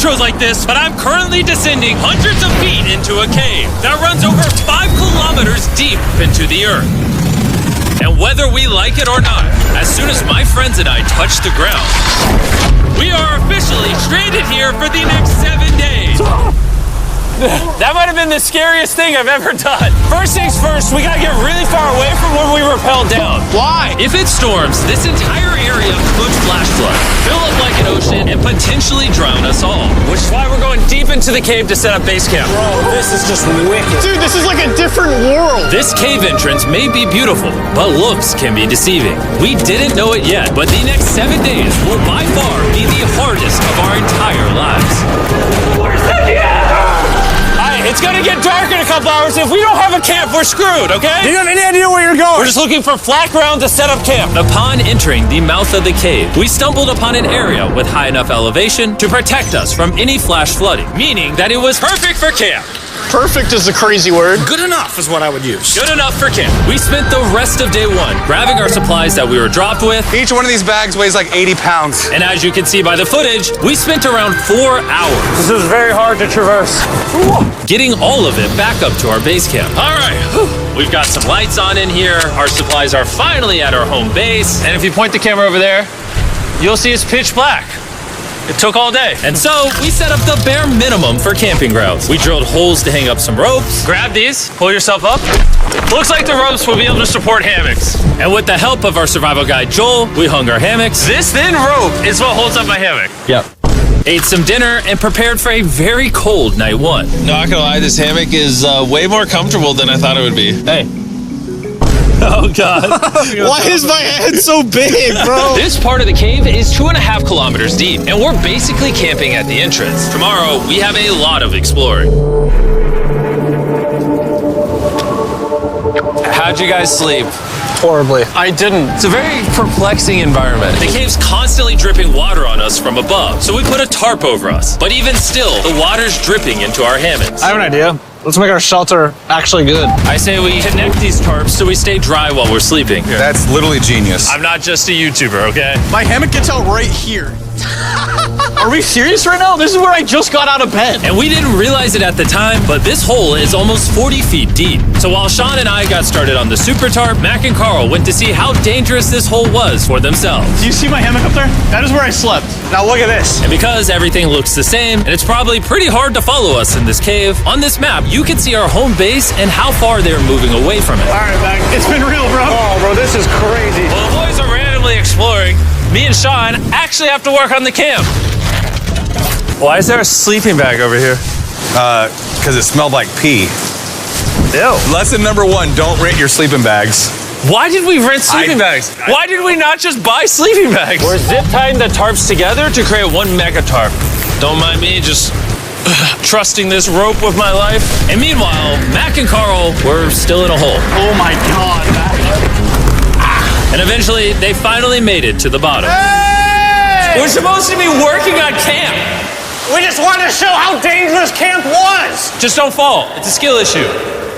intros like this, but I'm currently descending hundreds of feet into a cave that runs over 5 kilometers deep into the earth. And whether we like it or not, as soon as my friends and I touch the ground, we are officially stranded here for the next 7 days. That might have been the scariest thing I've ever done. First things first, we gotta get really far away from where we rappelled down. Why? If it storms, this entire area could flash flood, fill up like an ocean, and potentially drown us all. Which is why we're going deep into the cave to set up base camp. Bro, this is just wicked. Dude, this is like a different world. This cave entrance may be beautiful, but looks can be deceiving. We didn't know it yet, but the next 7 days will by far be the hardest of our entire lives. Where's the It's gonna get dark in a couple hours. If we don't have a camp, we're screwed, okay? Do you have any idea where you're going? We're just looking for flat ground to set up camp. Upon entering the mouth of the cave, we stumbled upon an area with high enough elevation to protect us from any flash flooding, meaning that it was perfect for camp. Perfect is a crazy word. Good enough is what I would use. Good enough for camp. We spent the rest of day one grabbing our supplies that we were dropped with. Each one of these bags weighs like 80 pounds. And as you can see by the footage, we spent around 4 hours. This is very hard to traverse. Getting all of it back up to our base camp. All right, we've got some lights on in here. Our supplies are finally at our home base. And if you point the camera over there, you'll see it's pitch black. It took all day. And so we set up the bare minimum for camping grounds. We drilled holes to hang up some ropes. Grab these, pull yourself up. Looks like the ropes will be able to support hammocks. And with the help of our survival guide, Joel, we hung our hammocks. This thin rope is what holds up my hammock. Yep. Ate some dinner and prepared for a very cold night one. Not gonna lie, this hammock is way more comfortable than I thought it would be. Hey. Oh, God. Why is my head so big, bro? This part of the cave is 2.5 kilometers deep, and we're basically camping at the entrance. Tomorrow, we have a lot of exploring. How'd you guys sleep? Horribly. I didn't. It's a very perplexing environment. The cave's constantly dripping water on us from above, so we put a tarp over us. But even still, the water's dripping into our hammocks. I have an idea. Let's make our shelter actually good. I say we connect these tarps so we stay dry while we're sleeping. That's literally genius. I'm not just a YouTuber, okay? My hammock gets out right here. Are we serious right now? This is where I just got out of bed. And we didn't realize it at the time, but this hole is almost 40 feet deep. So while Sean and I got started on the super tarp, Mac and Carl went to see how dangerous this hole was for themselves. Do you see my hammock up there? That is where I slept. Now look at this. And because everything looks the same, and it's probably pretty hard to follow us in this cave, on this map, you can see our home base and how far they're moving away from it. All right, Mac. It's been real, bro. Oh, bro, this is crazy. Well, the boys are randomly exploring. Me and Sean actually have to work on the camp. Why is there a sleeping bag over here? Because it smelled like pee. Ew. Lesson number 1, don't rent your sleeping bags. Why did we rent sleeping bags? Why did we not just buy sleeping bags? We're zip tying the tarps together to create one mega tarp. Don't mind me just trusting this rope with my life. And meanwhile, Mac and Carl were still in a hole. Oh my God, Mac. And eventually, they finally made it to the bottom. Hey! We're supposed to be working on camp. We just wanted to show how dangerous camp was. Just don't fall. It's a skill issue.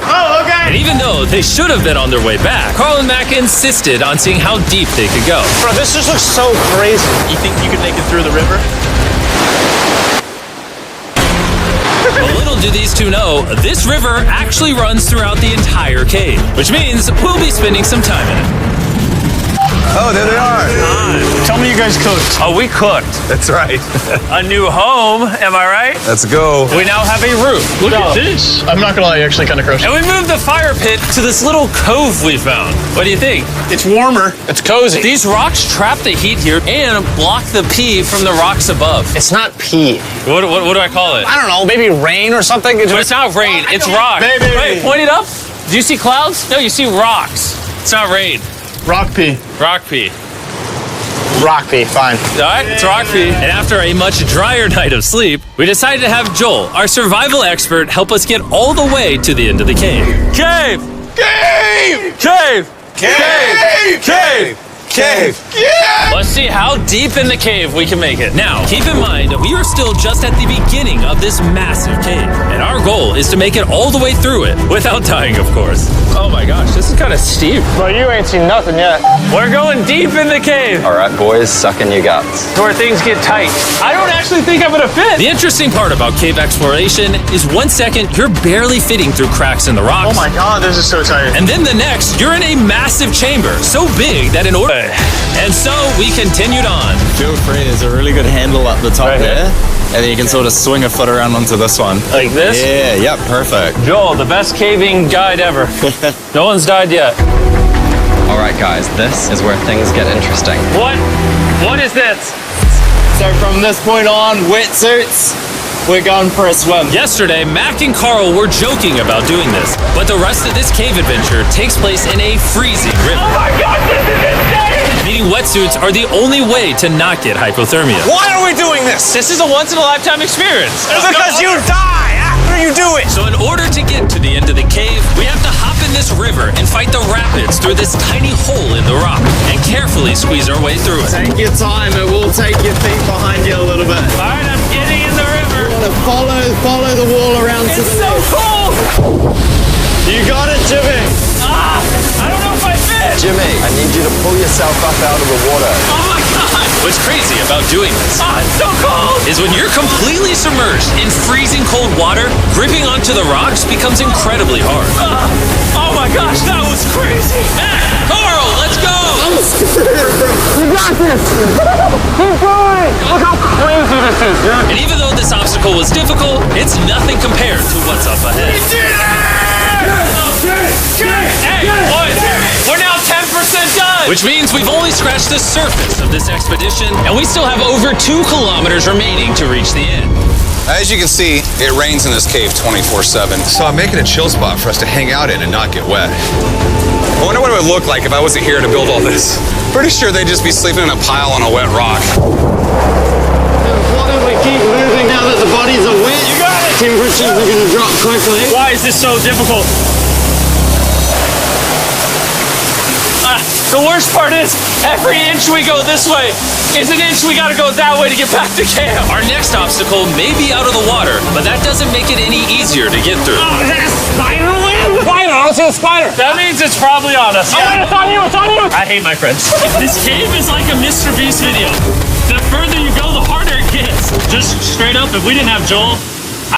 Oh, okay. And even though they should have been on their way back, Carl and Mac insisted on seeing how deep they could go. Bro, this just looks so crazy. You think you could make it through the river? Well, little do these two know, this river actually runs throughout the entire cave, which means we'll be spending some time in it. Oh, there they are. Tell me you guys cooked. Oh, we cooked. That's right. A new home, am I right? Let's go. We now have a roof. Look at this. I'm not gonna lie, you're actually kind of gross. And we moved the fire pit to this little cove we found. What do you think? It's warmer. It's cozy. These rocks trap the heat here and block the pee from the rocks above. It's not pee. What do I call it? I don't know, maybe rain or something. But it's not rain, it's rock. Baby. Wait, point it up. Do you see clouds? No, you see rocks. It's not rain. Rock pee. Rock pee. Rock pee, fine. All right, it's rock pee. And after a much drier night of sleep, we decided to have Joel, our survival expert, help us get all the way to the end of the cave. Cave! Cave! Cave! Cave! Cave! Cave! Let's see how deep in the cave we can make it. Now, keep in mind, we are still just at the beginning of this massive cave, and our goal is to make it all the way through it, without dying, of course. Oh my gosh, this is kind of steep. Well, you ain't seen nothing yet. We're going deep in the cave. All right, boys, suck in your guts. To where things get tight. I don't actually think I'm gonna fit. The interesting part about cave exploration is 1 second, you're barely fitting through cracks in the rocks. Oh my God, this is so tight. And then the next, you're in a massive chamber, so big that in order... And so we continued on. Feel free, there's a really good handle up the top Right here? there. And then you can sort of swing a foot around onto this one. Like this? Yeah, yep, perfect. Joel, the best caving guide ever. No one's died yet. All right, guys, this is where things get interesting. What is this? So from this point on, wetsuits, we're going for a swim. Yesterday, Mac and Carl were joking about doing this, but the rest of this cave adventure takes place in a freezing river. Oh my God, this is insane! Needing wetsuits are the only way to not get hypothermia. Why are we doing this? This is a once-in-a-lifetime experience. Because you die after you do it. So in order to get to the end of the cave, we have to hop in this river and fight the rapids through this tiny hole in the rock and carefully squeeze our way through it. Take your time, it will take your feet behind you a little bit. All right, I'm getting in the river. Follow the wall around to It's the so left. cold. You got it, Jimmy. I don't know if I fit. Jimmy, I need you to pull yourself up out of the water. Oh my God. What's crazy about doing this It's so cold. is when you're completely submerged in freezing cold water, gripping onto the rocks becomes incredibly hard. Oh my gosh, that was crazy. Mac, Carl, let's go. You got this. Keep going. Look how crazy this is, dude. And even though this obstacle was difficult, it's nothing compared to what's up ahead. Hey, boys, we're now 10% done. Which means we've only scratched the surface of this expedition, and we still have over 2 kilometers remaining to reach the end. As you can see, it rains in this cave 24/7. So I'm making a chill spot for us to hang out in and not get wet. I wonder what it would look like if I wasn't here to build all this. Pretty sure they'd just be sleeping in a pile on a wet rock. Why don't we keep moving now that the bodies are wet? You got it! Temperatures are going to drop quickly. Why is this so difficult? The worst part is, every inch we go this way is an inch we gotta go that way to get back to camp. Our next obstacle may be out of the water, but that doesn't make it any easier to get through. Is that a spider web? Spider, I don't see a spider. That means it's probably on us. Yeah. It's on you, it's on you. I hate my friends. This cave is like a Mr. Beast video. The further you go, the harder it gets. Just straight up, if we didn't have Joel,